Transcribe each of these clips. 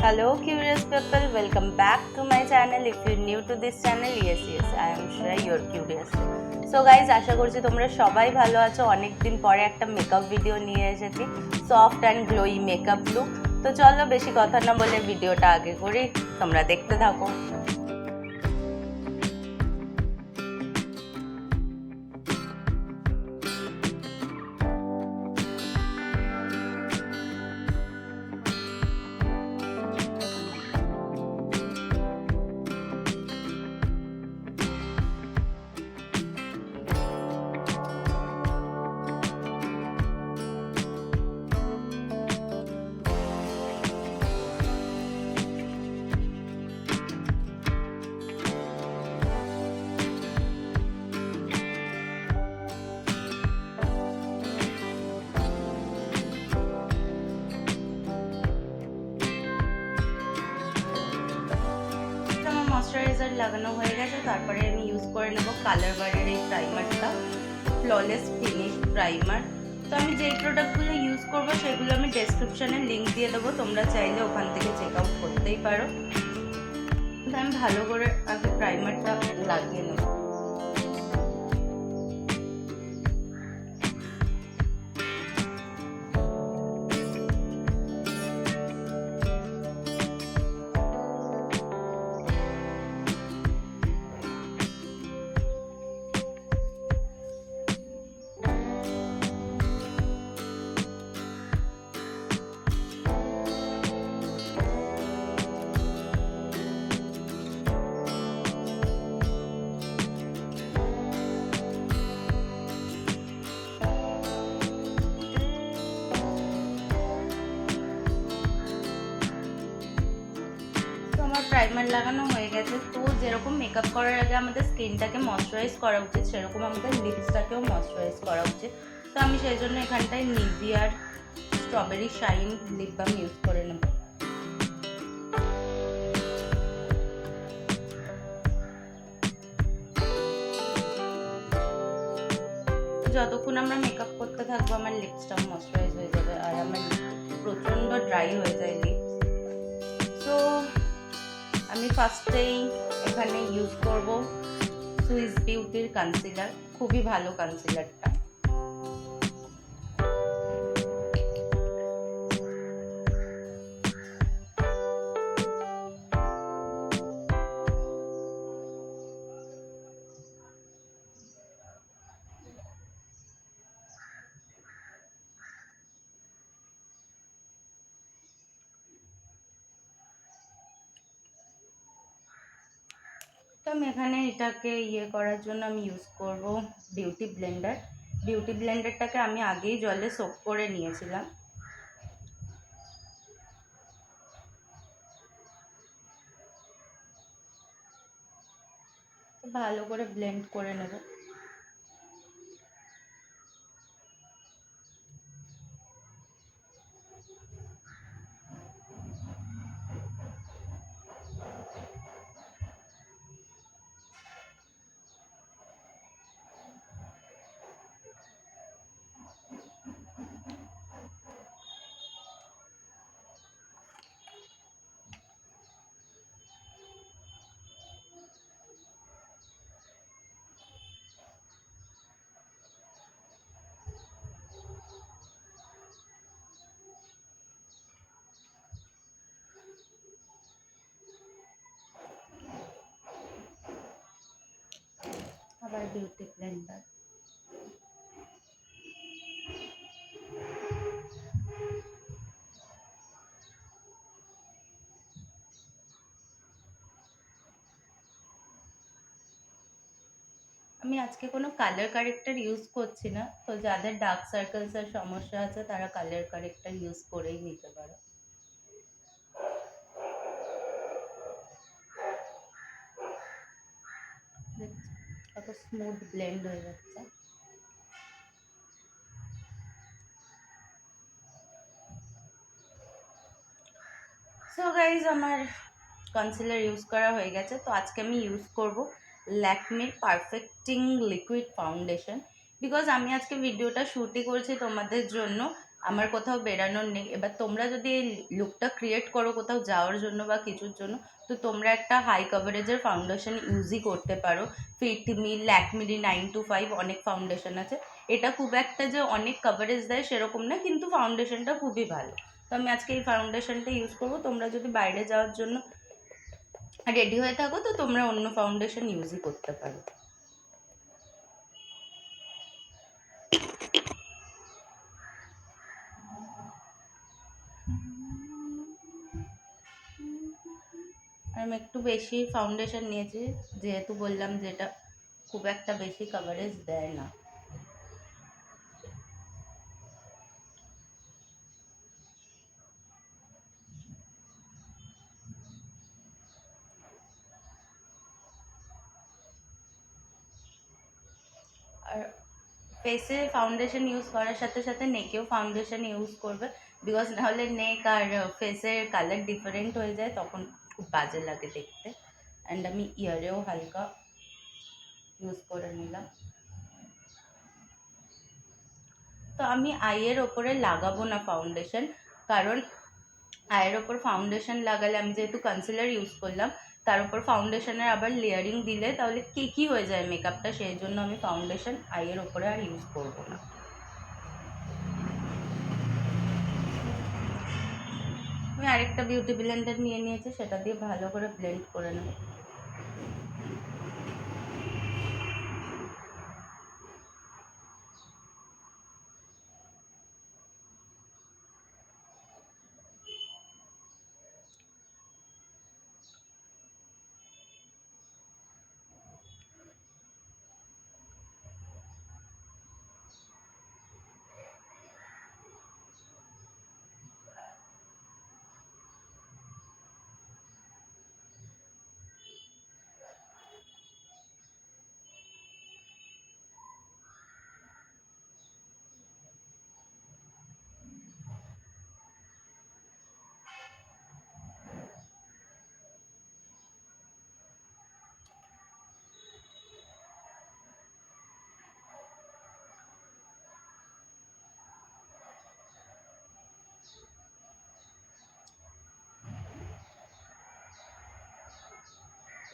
Hello curious people, welcome back to my channel. If you're new to this channel, yes, I am sure you're curious. So guys, আশা করছি তোমরা সবাই ভালো আছো। অনেকদিন পরে একটা মেকআপ ভিডিও নিয়ে এসেছি, soft and glowy makeup look. তো চলো বেশি কথা না বলে ভিডিওটা আগে করি, তোমরা দেখতে থাকো। ময়শ্চারাইজার লাগানো হয়ে গেছে, তারপরে আমি ইউজ করে নেব কালার বারের এই প্রাইমারটা, ফ্ললেস ফিনিশ প্রাইমার। তো আমি যেই প্রোডাক্টগুলো ইউজ করবো সেগুলো আমি ডেসক্রিপশানে লিঙ্ক দিয়ে দেবো, তোমরা চাইলে ওখান থেকে চেক আউট করতেই পারো। তো আমি ভালো করে আগে প্রাইমারটা লাগিয়ে নেব। প্রাইমার লাগানো হয়ে গেছে। তো যেরকম মেকআপ করার আগে আমাদের স্কিনটাকে ময়শ্চারাইজ করা উচিত, সেরকম আমাদের লিপসটাকেও ময়শ্চারাইজ করা উচিত। তো আমি সেই জন্য এখানটায় Nivea strawberry shine lip balm use করে নেব। যতক্ষণ আমরা মেকআপ করতে থাকবো আমার লিপসটাও ময়শ্চারাইজ হয়ে যাবে, আর আমার প্রচণ্ড ড্রাই হয়ে যায় লিপস। তো আমি ফার্স্টেই এখানে ইউজ করব সুইস বিউটির কনসিলার, খুবই ভালো কনসিলারটা। তো আমি এখানে এটাকে করার জন্য আমি ইউজ করব বিউটি ব্লেন্ডার। বিউটি ব্লেন্ডারটাকে আমি আগেই জলে সোক করে নিয়েছিলাম। ভালো করে ব্লেন্ড করে নেব। আবার বিউটি ব্লেন্ডার। আমি আজকে কোনো কালার কারেক্টার ইউজ করছি না, তো যাদের ডার্ক সার্কেলসের সমস্যা আছে তারা কালার কারেক্টার ইউজ করেই নিতে পারো। কত স্মুথ ব্লেন্ড হয়ে যাচ্ছে। সো গাইজ, আমার কনসিলার ইউজ করা হয়ে গেছে। তো আজকে আমি ইউজ করব ল্যাকমির পারফেক্টিং লিকুইড ফাউন্ডেশন, বিকজ আমি আজকে ভিডিওটা শ্যুটই করছি তোমাদের জন্য, আমার কোথাও বেরানোর নেই, এবার তোমরা যদি এই লুকটা ক্রিয়েট করো কোথাও যাওয়ার জন্য বা কিছুর জন্য, তো তোমরা একটা হাই কভারেজের ফাউন্ডেশন ইউজই করতে পারো। ফিটমি, ল্যাকমিরি 925 অনেক ফাউন্ডেশন আছে। এটা খুব একটা যে অনেক কভারেজ দেয় সেরকম না, কিন্তু ফাউন্ডেশনটা খুবই ভালো। তো আমি আজকে এই ফাউন্ডেশনটা ইউজ করবো। তোমরা যদি বাইরে যাওয়ার জন্য রেডি হয়ে থাকো তো তোমরা অন্য ফাউন্ডেশন ইউজই করতে পারো। আমি একটু বেশি ফাউন্ডেশন নিয়েছি, যেহেতু বললাম যে এটা খুব একটা বেশি কভারেজ দেয় না। আর ফেসে ফাউন্ডেশন ইউজ করার সাথে সাথে নেকেও ফাউন্ডেশন ইউজ করবে, বিকজ নাহলে নেক আর ফেসের কালার ডিফারেন্ট হয়ে যায়, তখন খুব বাজে লাগে দেখতে। অ্যান্ড আমি ইয়ারেও হালকা ইউজ করে নিলাম। তো আমি আইয়ের ওপরে লাগাবো না ফাউন্ডেশন, কারণ আইয়ের ওপর ফাউন্ডেশন লাগালে, আমি যেহেতু কনসিলার ইউজ করলাম, তার উপর ফাউন্ডেশনের আবার লেয়ারিং দিলে তাহলে কেকি হয়ে যায় মেকআপটা, সেই জন্য আমি ফাউন্ডেশন আইয়ের ওপরে আর ইউজ করবো না। আমি আরেকটা বিউটি ব্লেন্ডার নিয়ে নিয়েছি, সেটা দিয়ে ভালো করে ব্লেন্ড করে নেব।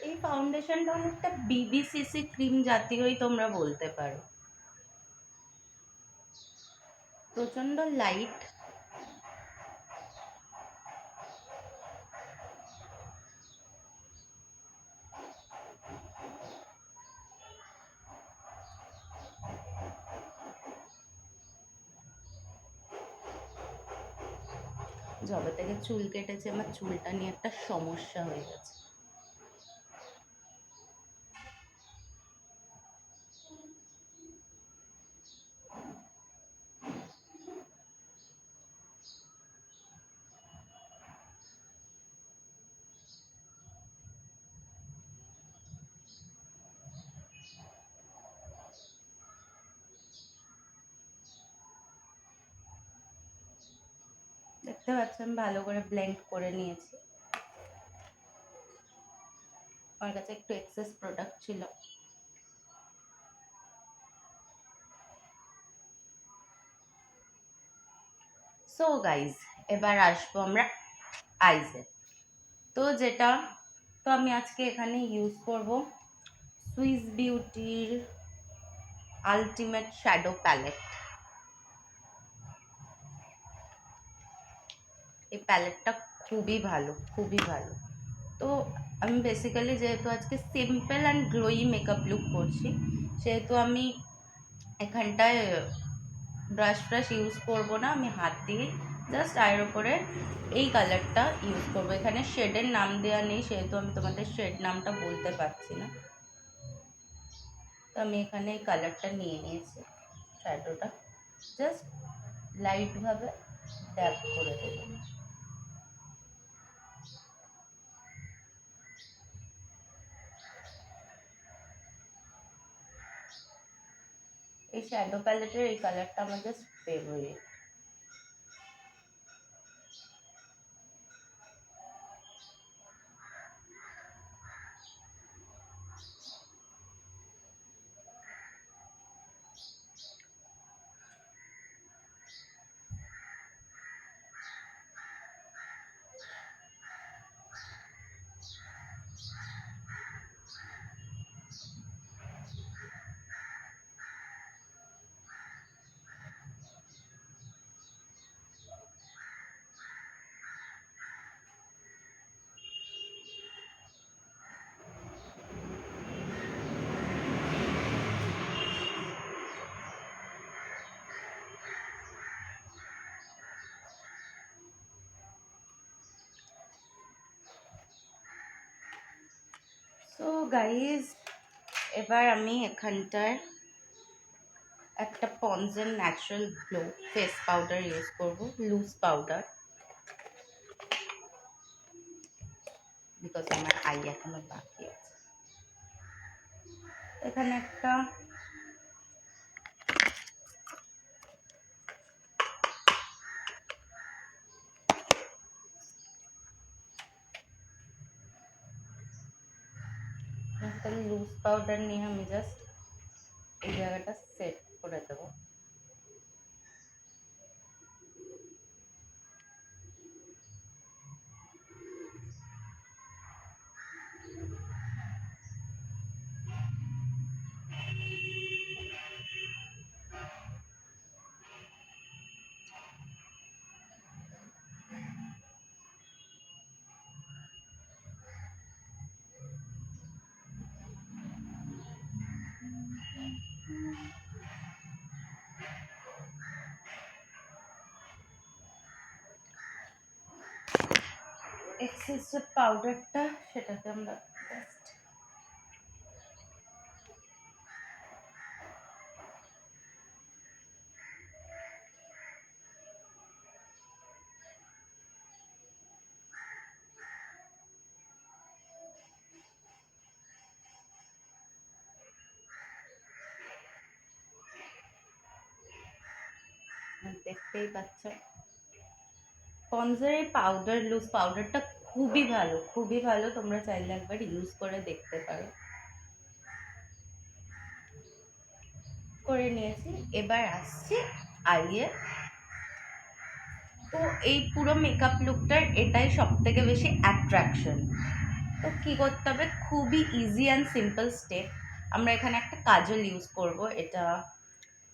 এই ফাউন্ডেশনটা অনেকটা বিবিসিসি ক্রিম জাতীয়ই তোমরা বলতে পারো, প্রচন্ড লাইট। যবে থেকে চুল কেটেছে আমার চুলটা নিয়ে একটা সমস্যা হয়ে গেছে। দেখতে পাচ্ছ আমি ভালো করে ব্লেন্ড করে নিয়েছি। আমার কাছে একটু এক্সেস প্রোডাক্ট ছিল। সো গাইজ, এবার আসবো আমরা আইজে। তো যেটা, তো আমি আজকে এখানে ইউজ করব সুইস বিউটির আলটিমেট শ্যাডো প্যালেট। এই প্যালেটটা খুবই ভালো, খুবই ভালো। তো আমি বেসিক্যালি যেহেতু আজকে simple and glowy makeup look করছি, সেহেতু আমি এখানটায় ব্রাশ ফ্রাশ ইউজ করবো না, আমি হাত দিয়ে জাস্ট আয়ের ওপরে এই কালারটা ইউজ করবো। এখানে শেডের নাম দেওয়া নেই, সেহেতু আমি তোমাদের শেড নামটা বলতে পারছি না। তো আমি এখানে এই কালারটা নিয়ে নিয়েছি, শ্যাডোটা জাস্ট লাইটভাবে ড্যাব করে দেবো। এই শ্যাডো প্যালেটের এই কালারটা আমার জাস্ট ফেভারিট। সো গাইজ, এবার আমি এখানটায় একটা পন্ডসের natural glow face powder use করব, লুজ পাউডার, বিকজ আমার আই এখনো বাকি আছে। এখানে একটা লুজ পাউডার নিয়ে আমি জাস্ট এই জায়গাটা সেট করে দেবো। এক্সেস যে পাউডারটা সেটাকে আমরা জাস্ট দেখতেই পাচ্ছ। পন্ডসের এই পাউডার, লুজ পাউডারটা খুবই ভালো, খুবই ভালো, তোমরা চাইলে একবার ইউজ করে দেখতে পারো। করে নিয়েছি, এবার আসছি আইয়ে। তো এই পুরো মেকআপ লুকটার এটাই সব থেকে বেশি অ্যাট্রাকশন। তো কী করতে হবে, খুবই ইজি অ্যান্ড সিম্পল স্টেপ। আমরা এখানে একটা কাজল ইউজ করব, এটা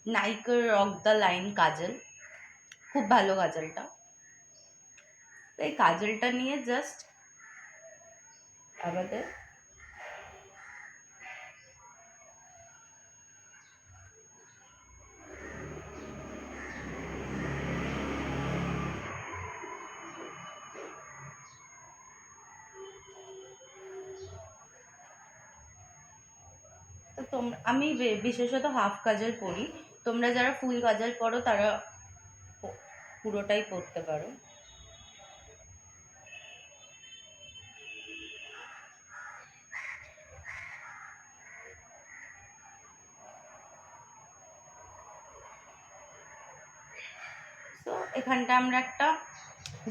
নাইকার রক দ্য লাইন কাজল, খুব ভালো কাজলটা। তো এই কাজলটা নিয়ে জাস্ট আমাদের তো আমি বিশেষত হাফ কাজল পরি, তোমরা যারা ফুল কাজল পরো তারা পুরোটাই পরতে পারো। তো এখানটা আমরা একটা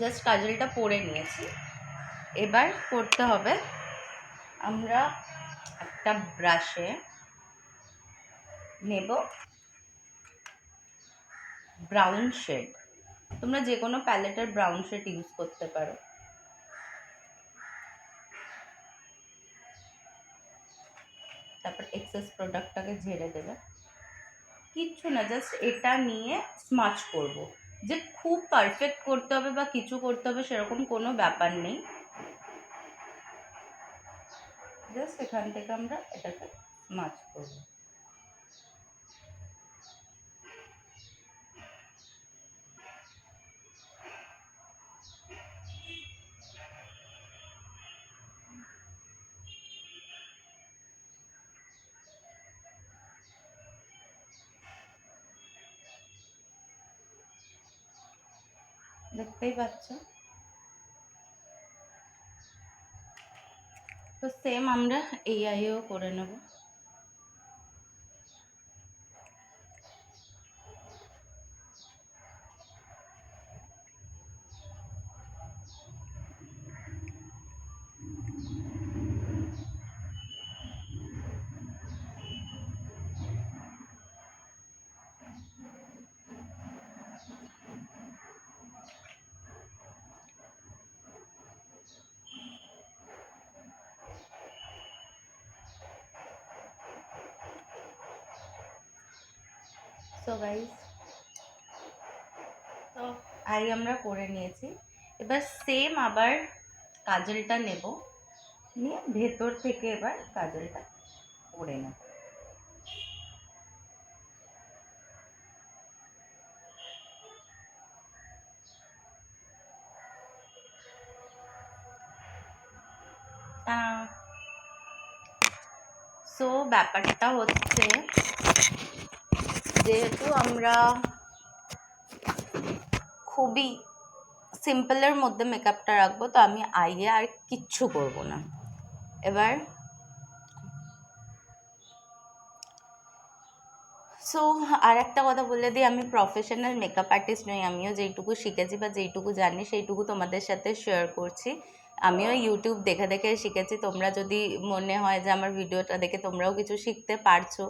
জাস্ট কাজলটা পরে নিয়েছি। এবার করতে হবে, আমরা একটা ব্রাশে নেব ব্রাউন শেড, তোমরা যে কোনো প্যালেটের ব্রাউন শেড ইউজ করতে পারো। তারপর এক্সেস প্রোডাক্টটাকে ঝেড়ে দেবে, কিচ্ছু না, জাস্ট এটা নিয়ে স্মাচ করব। যে খুব পারফেক্ট করতে হবে বা কিছু করতে হবে সেরকম কোনো ব্যাপার নেই, জাস্ট এখান থেকে আমরা এটাকে স্মাচ করব। দেখতেই পাচ্ছ। তো সেম আমরা এই আইও করে নেব। সো গাইস, তো আই আমরা করে নিয়েছি। এবার সেম আবার কাজলটা নেব, নিয়ে ভেতর থেকে এবার কাজলটা করে নেব। সো ব্যাপারটা হচ্ছে, যেহেতু আমরা খুবই সিম্পলের মধ্যে মেকআপটা রাখবো, তো আমি আইয়ে আর কিচ্ছু করব না। এবার সো আর একটা কথা বলে দিই, আমি প্রফেশনাল মেকআপ আর্টিস্ট নই। আমিও যেইটুকু শিখেছি বা যেইটুকু জানি সেইটুকু তোমাদের সাথে শেয়ার করছি। আমিও ইউটিউব দেখে দেখে শিখেছি। তোমরা যদি মনে হয় যে আমার ভিডিওটা দেখে তোমরাও কিছু শিখতে পারছো,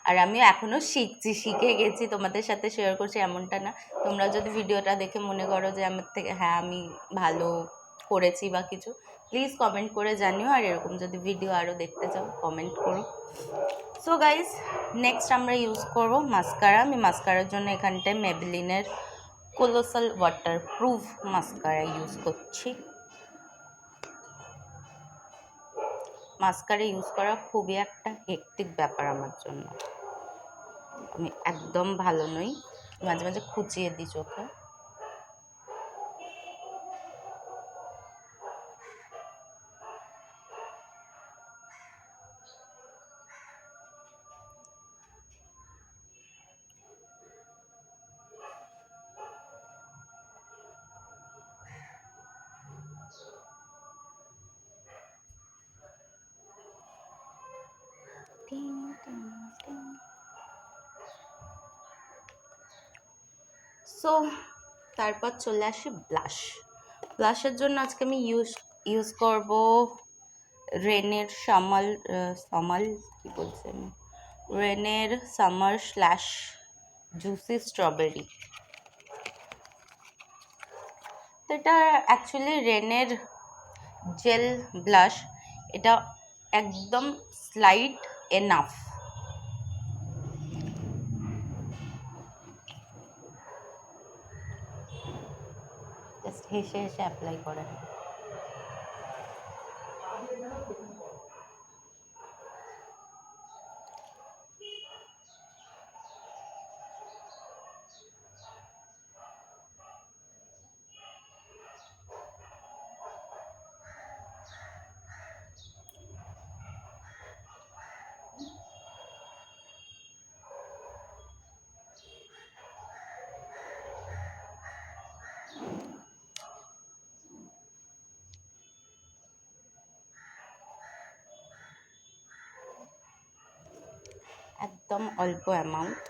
আর আমিও এখনও শিখছি, শিখে গেছি, তোমাদের সাথে শেয়ার করছি এমনটা না। তোমরা যদি ভিডিওটা দেখে মনে করো যে আমার থেকে হ্যাঁ আমি ভালো করেছি বা কিছু, প্লিজ কমেন্ট করে জানিও। আর এরকম যদি ভিডিও আরও দেখতে চাও কমেন্ট করো। সো গাইজ, নেক্সট আমরা ইউজ করব মাস্কারা। আমি মাস্কারার জন্য এখানটায় মেবেলিনের কোলোসাল ওয়াটারপ্রুফ মাস্কারা ইউজ করছি। মাস্কারা ইউজ করা খুবই একটা হেক্টিক ব্যাপার আমার জন্য। আমি একদম ভালো নই, মাঝে মাঝে খুঁচিয়ে দিই চোখে। সো তারপর চলে আসি ব্লাশ। ব্লাশের জন্য আজকে আমি ইউজ করব রেনের সামাল কি বলছে আমি, রেনের সামার স্ল্যাশ জুসি স্ট্রবেরি। তো এটা অ্যাকচুয়ালি রেনের জেল ব্লাশ। এটা একদম স্লাইট এনাফ। জাস্ট হেসে হেসে অ্যাপ্লাই করে। একদম অল্প অ্যামাউন্ট।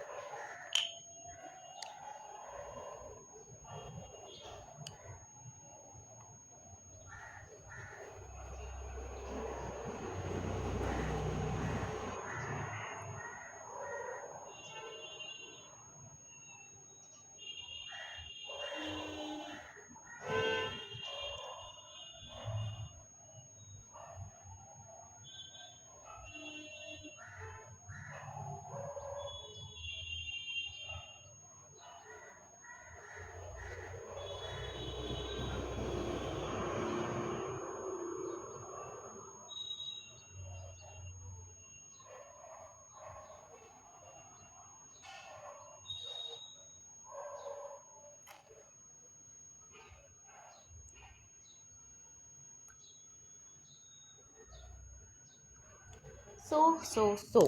সো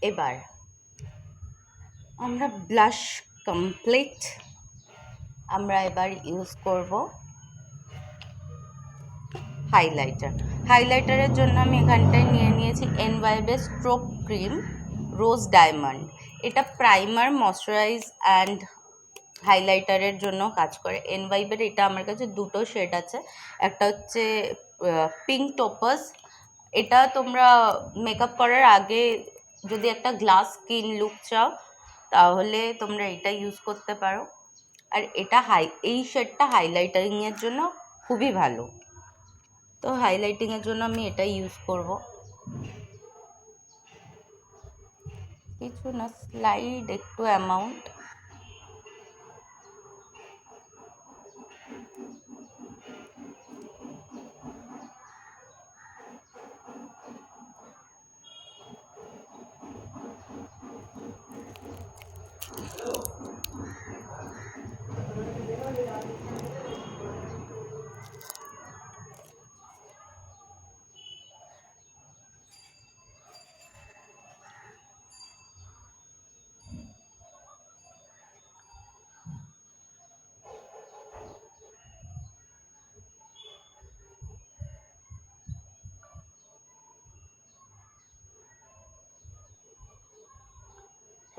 এবার আমরা ব্লাশ কমপ্লিট। আমরা এবার ইউজ করব হাইলাইটার। হাইলাইটারের জন্য আমি এখানটায় নিয়েছি এনওয়াইবের স্ট্রোক ক্রিম রোজ ডায়মন্ড। এটা প্রাইমার, ময়শ্চারাইজ অ্যান্ড হাইলাইটারের জন্য কাজ করে। এনওয়াইবের এটা আমার কাছে দুটো শেড আছে, একটা হচ্ছে পিঙ্ক টোপাস। এটা তোমরা মেকআপ করার আগে যদি একটা গ্লাস স্কিন লুক চাও তাহলে তোমরা এটা ইউজ করতে পারো। আর এটা এই শেডটা হাইলাইটারিংয়ের জন্য খুবই ভালো। তো হাইলাইটিংয়ের জন্য আমি এটা ইউজ করব। কিছু না, স্লাইড একটু অ্যামাউন্ট।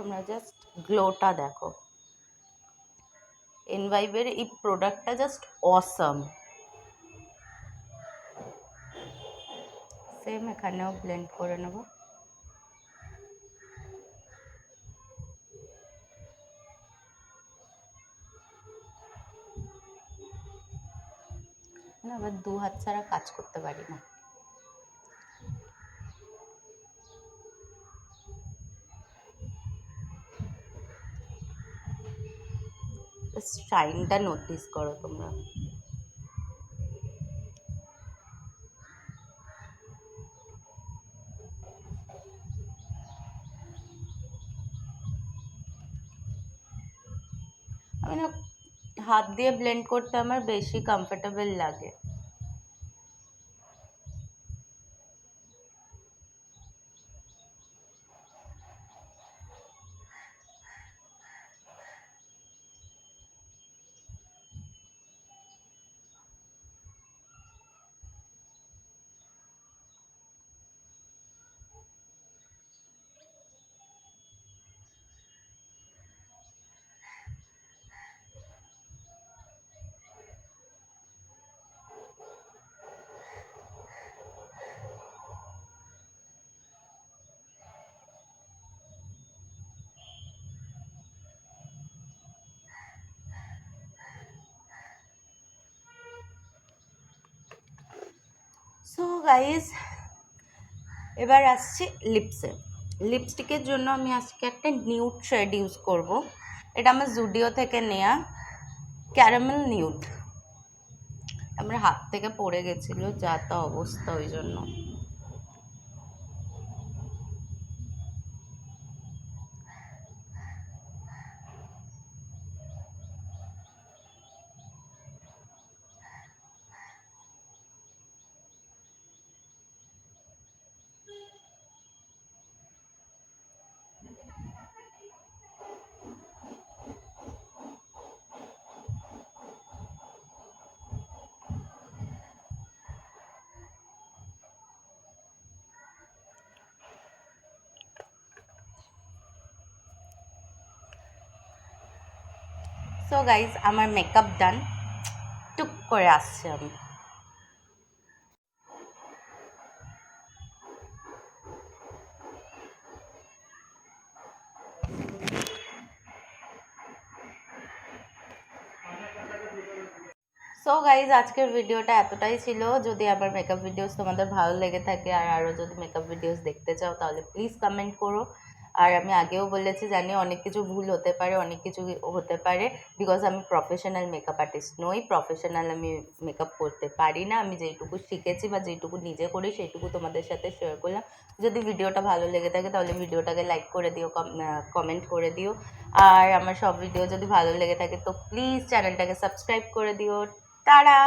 তোমরা জাস্ট গ্লোটা দেখো। এনভাইবের এই প্রোডাক্টটা জাস্ট অসাম। সেম এখানেও ব্লেন্ড করে নেব। না, আবার দু হাত ছাড়া কাজ করতে পারি না। শাইনটা নোটিস করো তোমরা। আমি না হাত দিয়ে ব্লেন্ড করতে আমার বেশি কমফোর্টেবল লাগে। সো গাইজ, এবার আসছি লিপসে। লিপস্টিকের জন্য আমি আজকে একটা নিউড শেড ইউজ করব। এটা আমার জুডিও থেকে নেয়া, ক্যারামেল নিউড। আমার হাত থেকে পড়ে গেছিলো, যা তা অবস্থা, ওই জন্য। সো গাইজ, আমার মেকআপ ডান। টুক করে আসছে আমি। সো গাইজ, আজকের ভিডিওটা এতটাই ছিল। যদি আমার মেকআপ ভিডিওস তোমাদের ভালো লেগে থাকে আর আরও যদি মেকআপ ভিডিওস দেখতে চাও, তাহলে প্লিজ কমেন্ট করো। আর আমি আগেও বলেছি, জানি অনেক কিছু ভুল হতে পারে, অনেক কিছু হতে পারে, বিকজ আমি প্রফেশনাল মেকআপ আর্টিস্ট নই। প্রফেশনাল আমি মেকআপ করতে পারি না। আমি যেইটুকু শিখেছি বা যেইটুকু নিজে করি সেইটুকু তোমাদের সাথে শেয়ার করলাম। যদি ভিডিওটা ভালো লেগে থাকে তাহলে ভিডিওটাকে লাইক করে দিও, কমেন্ট করে দিও। আর আমার সব ভিডিও যদি ভালো লেগে থাকে তো প্লিজ চ্যানেলটাকে সাবস্ক্রাইব করে দিও। টাটা।